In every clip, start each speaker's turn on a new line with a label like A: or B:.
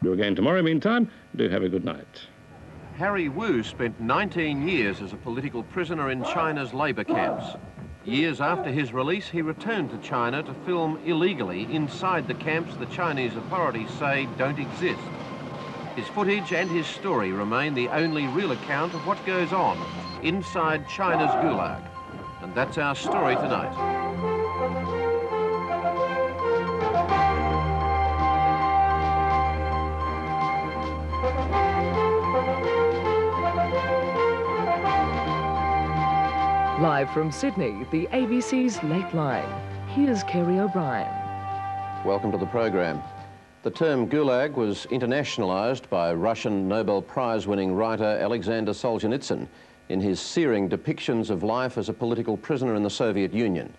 A: Do again tomorrow. Meantime, do have a good night.
B: Harry Wu spent 19 years as a political prisoner in China's labour camps. Years after his release, he returned to China to film illegally inside the camps the Chinese authorities say don't exist. His footage and his story remain the only real account of what goes on inside China's Gulag. And that's our story tonight.
C: Live from Sydney, the ABC's Lateline. Here's Kerry O'Brien.
B: Welcome to the program. The term Gulag was internationalized by Russian Nobel Prize-winning writer Alexander Solzhenitsyn in his searing depictions of life as a political prisoner in the Soviet Union.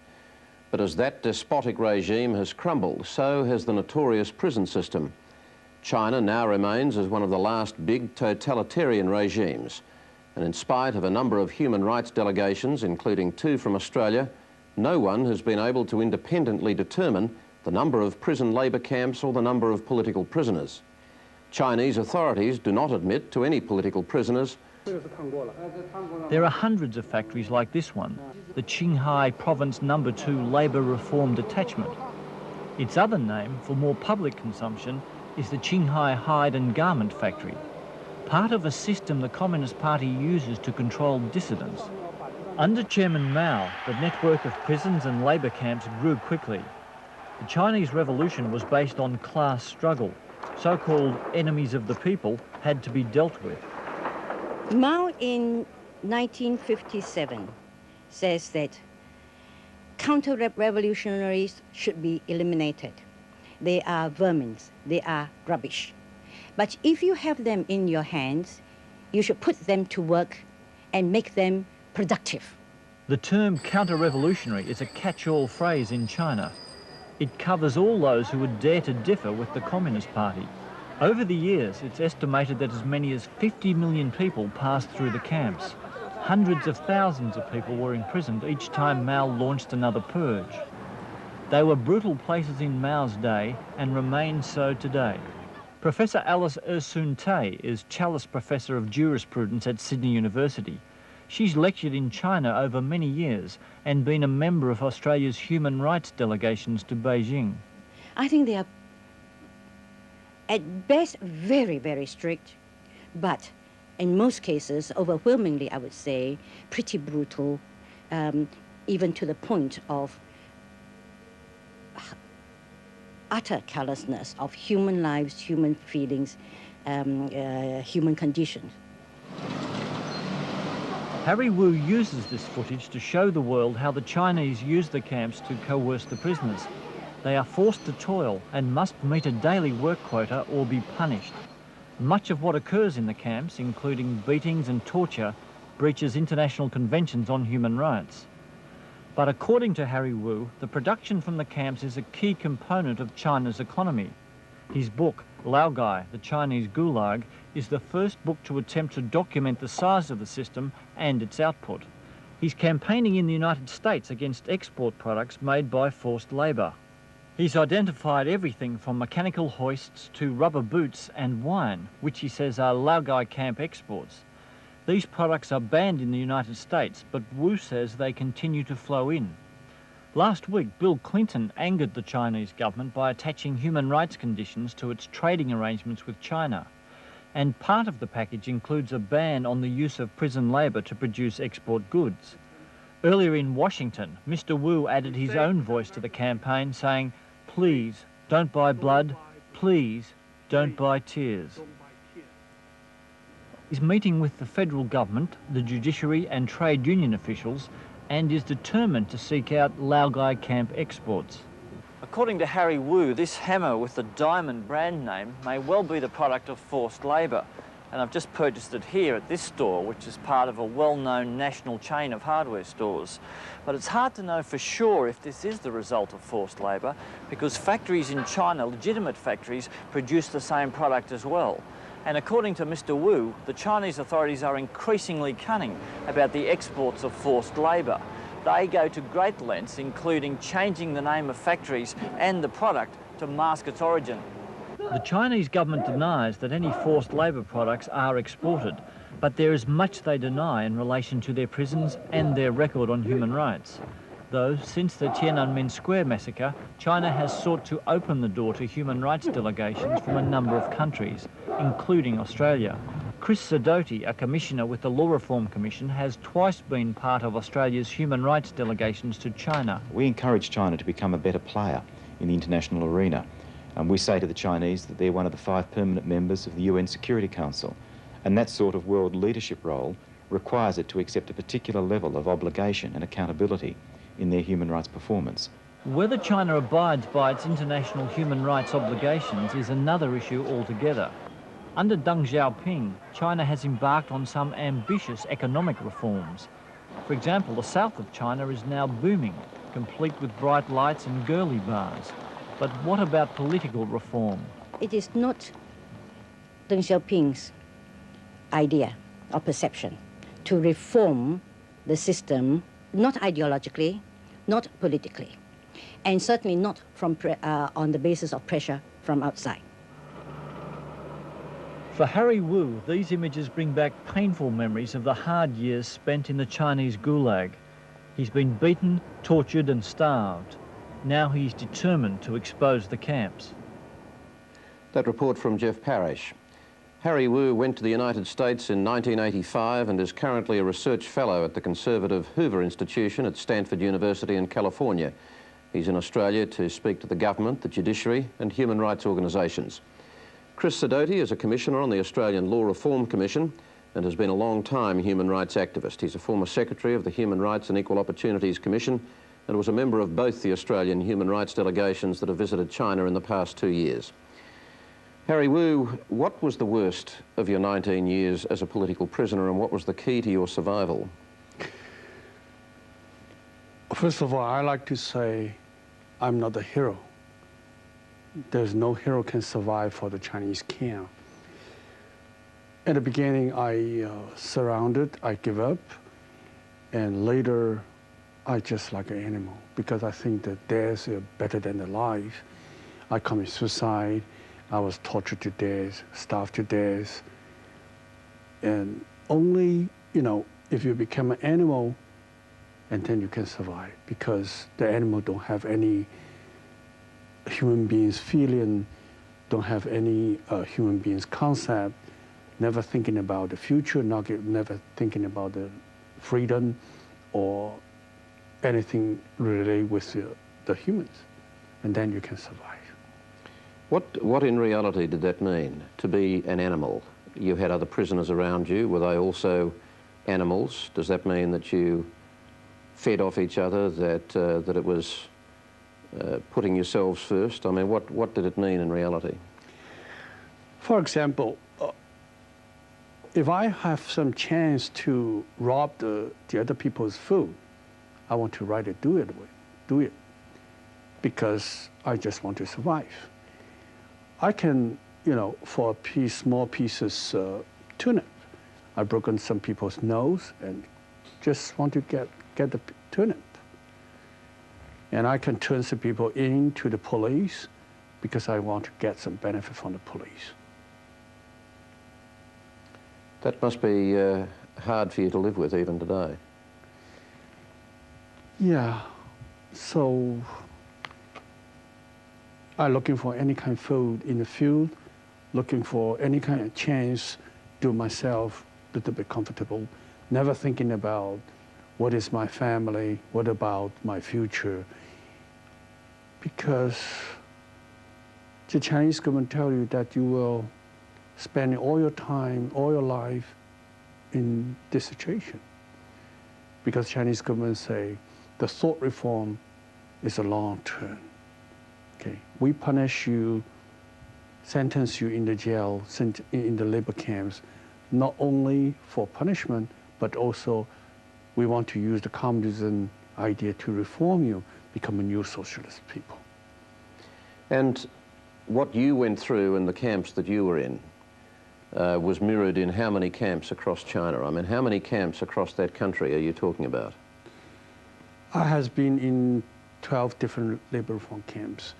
B: But as that despotic regime has crumbled, so has the notorious prison system. China now remains as one of the last big totalitarian regimes. And in spite of a number of human rights delegations, including 2 from Australia, no one has been able to independently determine the number of prison labour camps or the number of political prisoners. Chinese authorities do not admit to any political prisoners.
D: There are hundreds of factories like this one, the Qinghai Province No. 2 Labour Reform Detachment. Its other name, for more public consumption, is the Qinghai Hide and Garment Factory, part of a system the Communist Party uses to control dissidents. Under Chairman Mao, the network of prisons and labour camps grew quickly. The Chinese Revolution was based on class struggle. So-called enemies of the people had to be dealt with.
E: Mao in 1957 says that counter-revolutionaries should be eliminated. They are vermin, they are rubbish. But if you have them in your hands, you should put them to work and make them productive.
D: The term counter-revolutionary is a catch-all phrase in China. It covers all those who would dare to differ with the Communist Party. Over the years, it's estimated that as many as 50 million people passed through the camps. Hundreds of thousands of people were imprisoned each time Mao launched another purge. They were brutal places in Mao's day and remain so today. Professor Alice Ersoon-Tay is Challis Professor of Jurisprudence at Sydney University. She's lectured in China over many years and been a member of Australia's human rights delegations to Beijing.
E: I think they are, at best, very, very strict, but in most cases, overwhelmingly, I would say, pretty brutal, even to the point of utter callousness of human lives, human feelings, human conditions.
D: Harry Wu uses this footage to show the world how the Chinese use the camps to coerce the prisoners. They are forced to toil and must meet a daily work quota or be punished. Much of what occurs in the camps, including beatings and torture, breaches international conventions on human rights. But according to Harry Wu, the production from the camps is a key component of China's economy. His book, Laogai, the Chinese Gulag, is the first book to attempt to document the size of the system and its output. He's campaigning in the United States against export products made by forced labour. He's identified everything from mechanical hoists to rubber boots and wine, which he says are Laogai camp exports. These products are banned in the United States, but Wu says they continue to flow in. Last week, Bill Clinton angered the Chinese government by attaching human rights conditions to its trading arrangements with China. And part of the package includes a ban on the use of prison labour to produce export goods. Earlier in Washington, Mr. Wu added his own voice to the campaign, saying, "Please, don't buy blood. Please, don't buy tears." Is meeting with the federal government, the judiciary and trade union officials, and is determined to seek out Laogai camp exports. According to Harry Wu, this hammer with the diamond brand name may well be the product of forced labour, and I've just purchased it here at this store, which is part of a well-known national chain of hardware stores. But it's hard to know for sure if this is the result of forced labour, because factories in China, legitimate factories, produce the same product as well. And according to Mr. Wu, the Chinese authorities are increasingly cunning about the exports of forced labour. They go to great lengths, including changing the name of factories and the product to mask its origin. The Chinese government denies that any forced labour products are exported, but there is much they deny in relation to their prisons and their record on human rights. Though, since the Tiananmen Square massacre, China has sought to open the door to human rights delegations from a number of countries, including Australia. Chris Sidoti, a commissioner with the Law Reform Commission, has twice been part of Australia's human rights delegations to China.
F: We encourage China to become a better player in the international arena. We say to the Chinese that they're one of the 5 permanent members of the UN Security Council, and that sort of world leadership role requires it to accept a particular level of obligation and accountability in their human rights performance.
D: Whether China abides by its international human rights obligations is another issue altogether. Under Deng Xiaoping, China has embarked on some ambitious economic reforms. For example, the south of China is now booming, complete with bright lights and girly bars. But what about political reform?
E: It is not Deng Xiaoping's idea or perception to reform the system, not ideologically, not politically, and certainly not from on the basis of pressure from outside.
D: For Harry Wu, these images bring back painful memories of the hard years spent in the Chinese Gulag. He's been beaten, tortured and starved. Now he's determined to expose the camps.
B: That report from Jeff Parrish. Harry Wu went to the United States in 1985 and is currently a research fellow at the conservative Hoover Institution at Stanford University in California. He's in Australia to speak to the government, the judiciary and human rights organisations. Chris Sidoti is a commissioner on the Australian Law Reform Commission and has been a long-time human rights activist. He's a former secretary of the Human Rights and Equal Opportunities Commission and was a member of both the Australian human rights delegations that have visited China in the past 2 years. Harry Wu, what was the worst of your 19 years as a political prisoner and what was the key to your survival?
G: First of all, I like to say I'm not a hero. There's no hero can survive for the Chinese camp. At the beginning, I surrounded, I give up, and later I just like an animal because I think that death is better than the life. I commit suicide. I was tortured to death, starved to death. And only, if you become an animal, and then you can survive because the animal don't have any human beings feeling, don't have any human beings concept, never thinking about the future, never thinking about the freedom or anything related with the humans. And then you can survive.
B: What in reality did that mean, to be an animal? You had other prisoners around you. Were they also animals? Does that mean that you fed off each other, that it was putting yourselves first? I mean, what did it mean in reality?
G: For example, if I have some chance to rob the other people's food, I want to rather do it, because I just want to survive. I can, for small pieces turnip, I've broken some people's nose and just want to get the turnip. And I can turn some people into the police because I want to get some benefit from the police.
B: That must be hard for you to live with even today.
G: Yeah, so I'm looking for any kind of food in the field, looking for any kind of chance to do myself a little bit comfortable, never thinking about what is my family, what about my future, because the Chinese government tell you that you will spend all your time, all your life in this situation. Because Chinese government say the thought reform is a long term. Okay, we punish you, sentence you in the jail, in the labor camps, not only for punishment, but also we want to use the communism idea to reform you, become a new socialist people.
B: And what you went through in the camps that you were in was mirrored in how many camps across China? I mean, how many camps across that country are you talking about?
G: I has been in 12 different labor reform camps.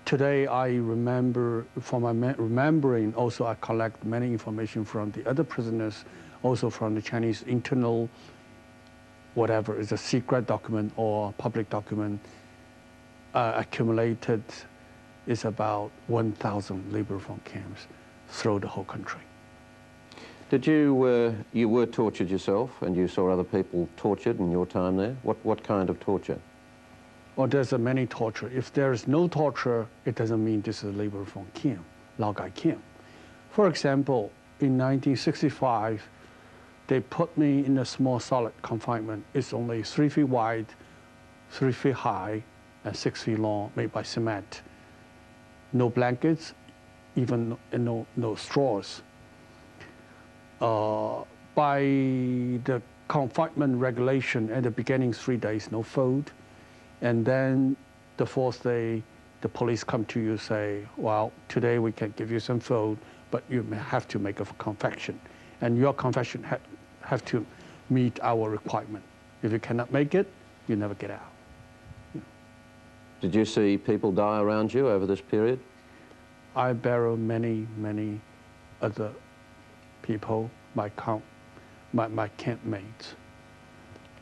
G: today I remember, from my remembering, also I collect many information from the other prisoners, also from the Chinese internal, whatever is a secret document or public document, accumulated is about 1,000 labor reform camps throughout the whole country.
B: Did you, you were tortured yourself, and you saw other people tortured in your time there? What kind of torture?
G: Well, there's many torture. If there is no torture, it doesn't mean this is a labor reform camp, Laogai camp. For example, in 1965, they put me in a small solid confinement. It's only 3 feet wide, 3 feet high, and 6 feet long, made by cement. No blankets, even no straws. By the confinement regulation, at the beginning 3 days, no food. And then the 4th day, the police come to you and say, well, today we can give you some food, but you may have to make a confession. And your confession have to meet our requirement. If you cannot make it, you never get out.
B: Did you see people die around you over this period?
G: I buried many, many other people, my campmates.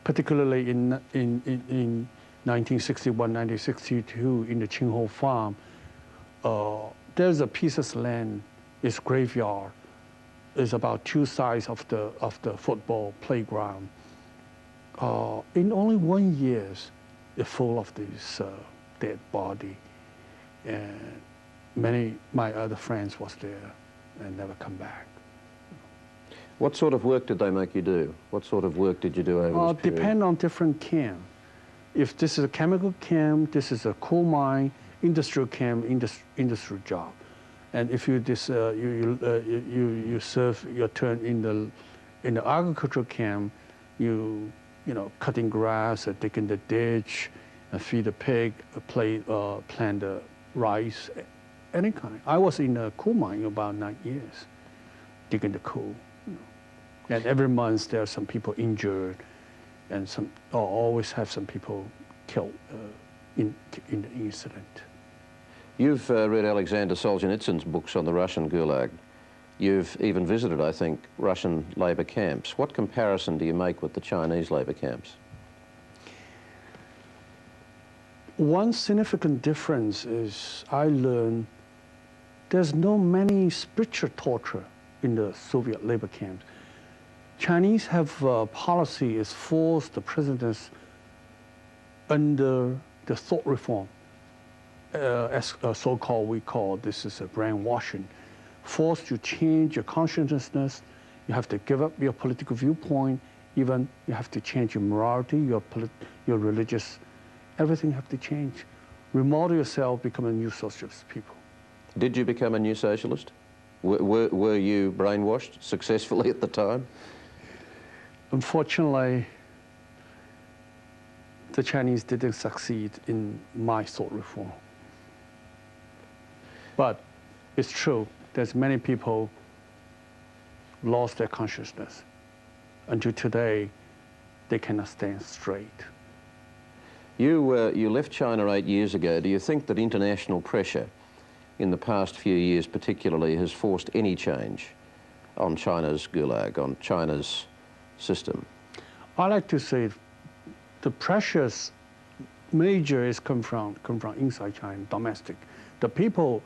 G: Particularly in 1961, 1962, in the Qingho farm, there's a piece of land, it's graveyard. It's about 2 sides of the football playground. In only 1 year, it's full of these dead body. And many my other friends was there and never come back.
B: What sort of work did they make you do? What sort of work did you do over this period?
G: Depend on different camp. If this is a chemical camp, this is a coal mine, industrial camp, industrial job. And if you serve your turn in the agricultural camp, you cutting grass, digging the ditch, feed the pig, plant the rice, any kind. I was in a coal mine about 9 years, digging the coal. And every month there are some people injured, and always have some people killed in the incident.
B: You've read Alexander Solzhenitsyn's books on the Russian Gulag. You've even visited, I think, Russian labour camps. What comparison do you make with the Chinese labour camps?
G: One significant difference is I learned there's no many spiritual torture in the Soviet labor camps. Chinese have a policy is force the prisoners under the thought reform, as so-called, we call this is a brainwashing, forced to change your consciousness. You have to give up your political viewpoint. Even you have to change your morality, your religious, everything have to change. Remodel yourself, become a new socialist people.
B: Did you become a new socialist? Were you brainwashed successfully at the time?
G: Unfortunately, the Chinese didn't succeed in my thought reform. But it's true, there's many people lost their consciousness. Until today, they cannot stand straight.
B: You left China 8 years ago. Do you think that international pressure in the past few years particularly has forced any change on China's Gulag, on China's system?
G: I like to say the pressures major is come from inside China, domestic. The people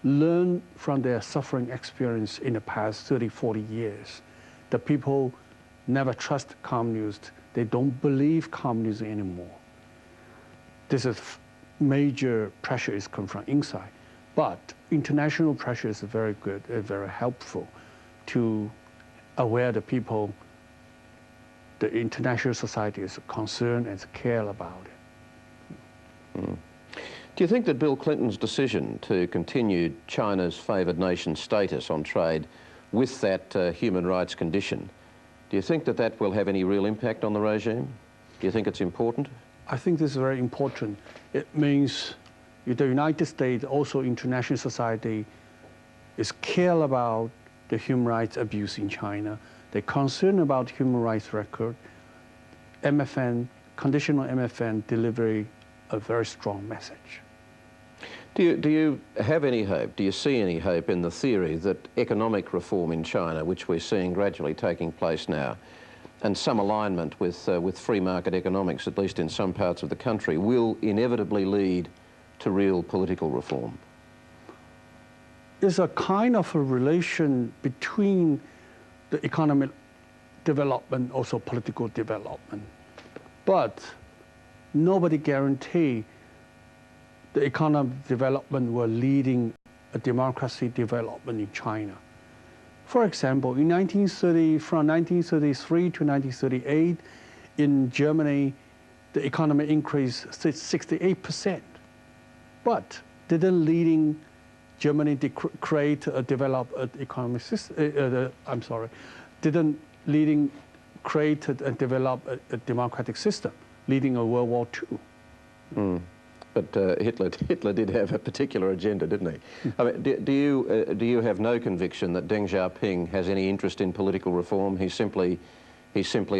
G: learn from their suffering experience in the past 30, 40 years. The people never trust communists. They don't believe communism anymore. This is major pressure is come from inside. But international pressure is very good and very helpful to aware the people the international society is concerned and care about it.
B: Mm. Do you think that Bill Clinton's decision to continue China's favoured nation status on trade with that human rights condition, do you think that that will have any real impact on the regime? Do you think it's important?
G: I think this is very important. It means the United States, also international society, is care about the human rights abuse in China. They're concerned about human rights record. MFN, conditional MFN delivery a very strong message.
B: Do you have any hope, do you see any hope in the theory that economic reform in China, which we're seeing gradually taking place now, and some alignment with free market economics, at least in some parts of the country, will inevitably lead to real political reform?
G: There's a kind of a relation between the economic development, also political development. But nobody guarantee the economic development will leading a democracy development in China. For example, in 1930, from 1933 to 1938, in Germany, the economy increased 68%. But didn't leading Germany create a develop an economic system? Didn't leading create and develop a democratic system, leading a World War II.
B: Mm. But Hitler did have a particular agenda, didn't he? I mean, do you have no conviction that Deng Xiaoping has any interest in political reform? He's simply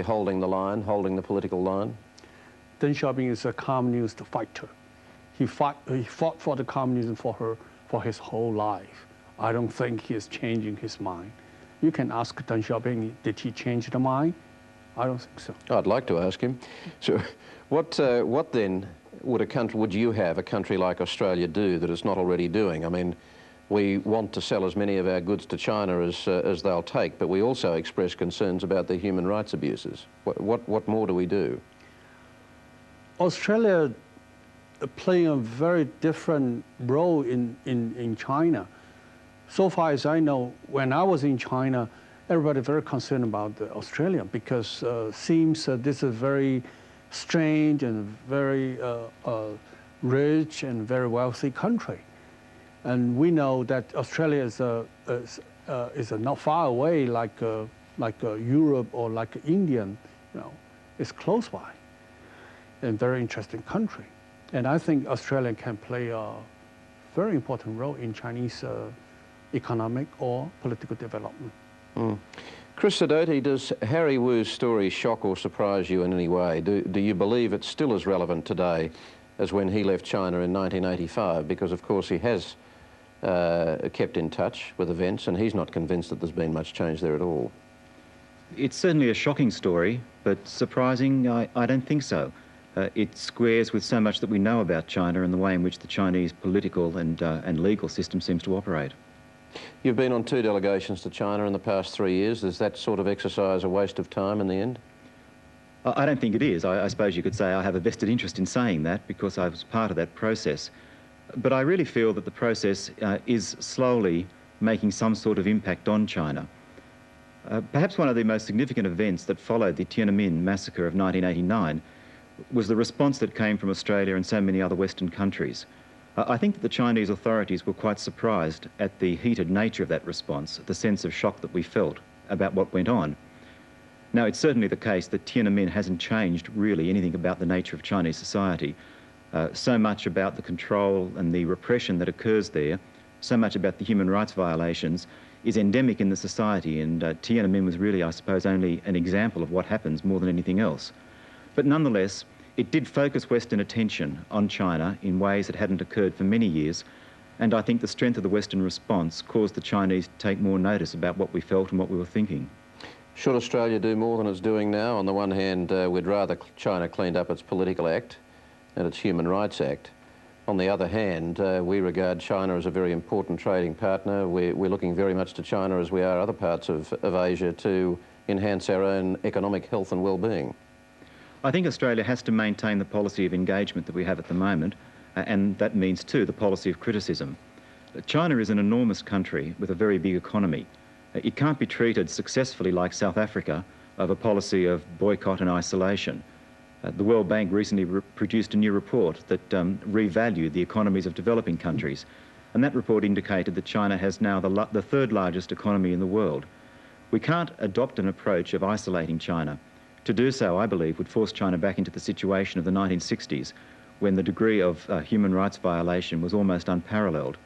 B: holding the line, holding the political line?
G: Deng Xiaoping is a communist fighter. He fought for the communism for his whole life. I don't think he is changing his mind. You can ask Deng Xiaoping, did he change the mind? I don't think so.
B: I'd like to ask him. So what then would you have a country like Australia do that it's not already doing? I mean, we want to sell as many of our goods to China as they'll take, but we also express concerns about their human rights abuses. What more do we do?
G: Australia playing a very different role in China. So far as I know, when I was in China, everybody very concerned about Australia because seems this is a very strange and very rich and very wealthy country. And we know that Australia is not far away like Europe or like India, you know, it's close by and very interesting country. And I think Australia can play a very important role in Chinese economic or political development.
B: Mm. Chris Sidoti, does Harry Wu's story shock or surprise you in any way? Do you believe it's still as relevant today as when he left China in 1985? Because, of course, he has kept in touch with events and he's not convinced that there's been much change there at all.
F: It's certainly a shocking story, but surprising, I don't think so. It squares with so much that we know about China and the way in which the Chinese political and legal system seems to operate.
B: You've been on 2 delegations to China in the past 3 years. Is that sort of exercise a waste of time in the end?
F: I don't think it is. I suppose you could say I have a vested interest in saying that because I was part of that process. But I really feel that the process is slowly making some sort of impact on China. Perhaps one of the most significant events that followed the Tiananmen massacre of 1989 was the response that came from Australia and so many other Western countries. I think that the Chinese authorities were quite surprised at the heated nature of that response, the sense of shock that we felt about what went on. Now, it's certainly the case that Tiananmen hasn't changed really anything about the nature of Chinese society. So much about the control and the repression that occurs there, so much about the human rights violations is endemic in the society, and Tiananmen was really, I suppose, only an example of what happens more than anything else. But nonetheless, it did focus Western attention on China in ways that hadn't occurred for many years, and I think the strength of the Western response caused the Chinese to take more notice about what we felt and what we were thinking.
B: Should Australia do more than it's doing now? On the one hand, we'd rather China cleaned up its political act and its human rights act. On the other hand, we regard China as a very important trading partner. We're looking very much to China, as we are other parts of Asia, to enhance our own economic health and well-being.
F: I think Australia has to maintain the policy of engagement that we have at the moment, and that means too the policy of criticism. China is an enormous country with a very big economy. It can't be treated successfully like South Africa of a policy of boycott and isolation. The World Bank recently produced a new report that revalued the economies of developing countries, and that report indicated that China has now the third largest economy in the world. We can't adopt an approach of isolating China. To do so, I believe, would force China back into the situation of the 1960s, when the degree of human rights violation was almost unparalleled.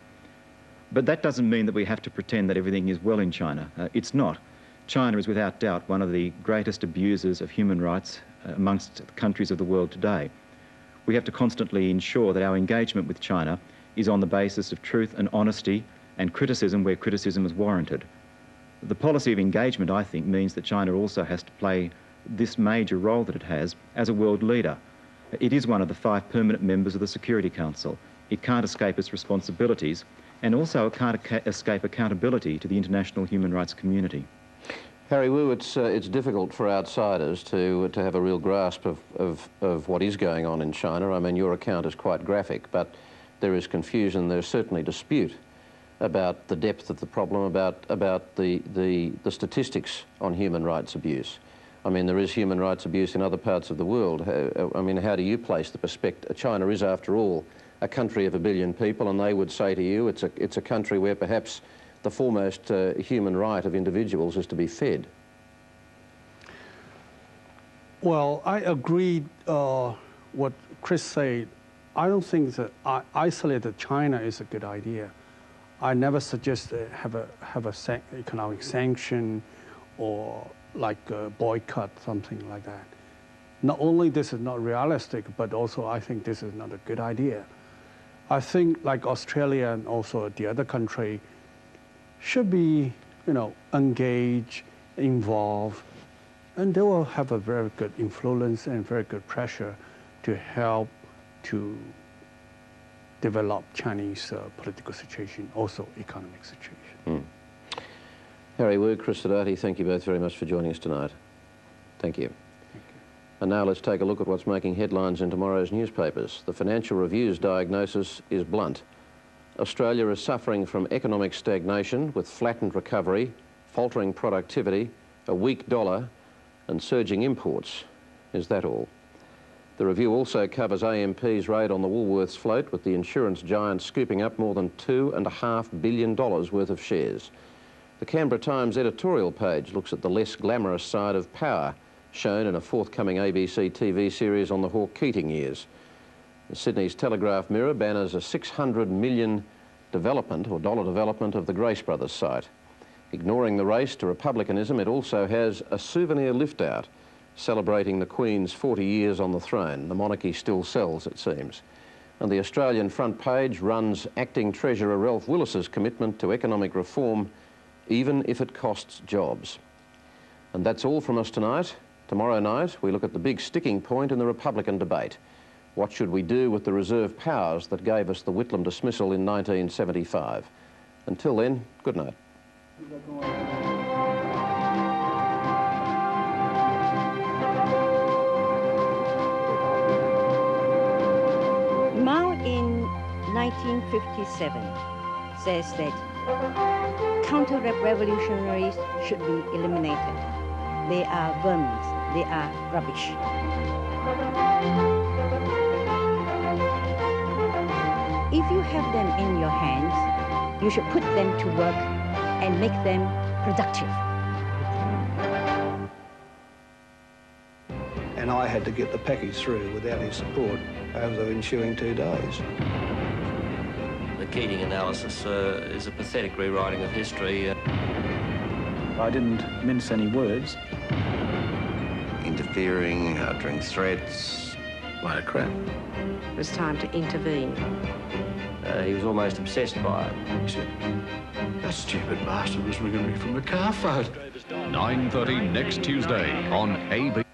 F: But that doesn't mean that we have to pretend that everything is well in China. It's not. China is without doubt one of the greatest abusers of human rights amongst the countries of the world today. We have to constantly ensure that our engagement with China is on the basis of truth and honesty and criticism where criticism is warranted. The policy of engagement, I think, means that China also has to play this major role that it has as a world leader. It is one of the 5 permanent members of the Security Council. It can't escape its responsibilities, and also it can't escape accountability to the international human rights community.
B: Harry Wu, it's difficult for outsiders to have a real grasp of what is going on in China. I mean, your account is quite graphic, but there is confusion, there's certainly dispute about the depth of the problem, about the statistics on human rights abuse. I mean, there is human rights abuse in other parts of the world. I mean, how do you place the perspective? China is, after all, a country of 1 billion people, and they would say to you it's a country where perhaps the foremost human right of individuals is to be fed.
G: Well, I agree what Chris said. I don't think that isolated China is a good idea. I never suggest have a economic sanction or like a boycott, something like that. Not only this is not realistic, but also I think this is not a good idea. I think like Australia and also the other country should be, engaged, involved, and they will have a very good influence and very good pressure to help to develop Chinese political situation, also economic situation.
B: Harry Wu, Chris Sidati, thank you both very much for joining us tonight. Thank you.
G: Thank you.
B: And now let's take a look at what's making headlines in tomorrow's newspapers. The Financial Review's diagnosis is blunt. Australia is suffering from economic stagnation with flattened recovery, faltering productivity, a weak dollar and surging imports. Is that all? The review also covers AMP's raid on the Woolworths float, with the insurance giant scooping up more than $2.5 billion worth of shares. The Canberra Times editorial page looks at the less glamorous side of power, shown in a forthcoming ABC TV series on the Hawke Keating years. Sydney's Telegraph Mirror banners a $600 million development or dollar development of the Grace Brothers site. Ignoring the race to republicanism, it also has a souvenir lift-out celebrating the Queen's 40 years on the throne. The monarchy still sells, it seems. And the Australian front page runs Acting Treasurer Ralph Willis's commitment to economic reform, even if it costs jobs. And that's all from us tonight. Tomorrow night, we look at the big sticking point in the Republican debate. What should we do with the reserve powers that gave us the Whitlam dismissal in 1975? Until then, good night.
E: Mao in 1957 says that counter-revolutionaries should be eliminated. They are vermin, they are rubbish. If you have them in your hands, you should put them to work and make them productive.
H: And I had to get the package through without his support over the ensuing 2 days.
I: The Keating analysis is a pathetic rewriting of history.
J: I didn't mince any words.
K: Interfering, uttering threats, load of crap.
L: It was time to intervene.
I: He was almost obsessed by it.
K: He said, that stupid bastard was rigging me from a car phone.
M: 9:30 next Tuesday on ABC.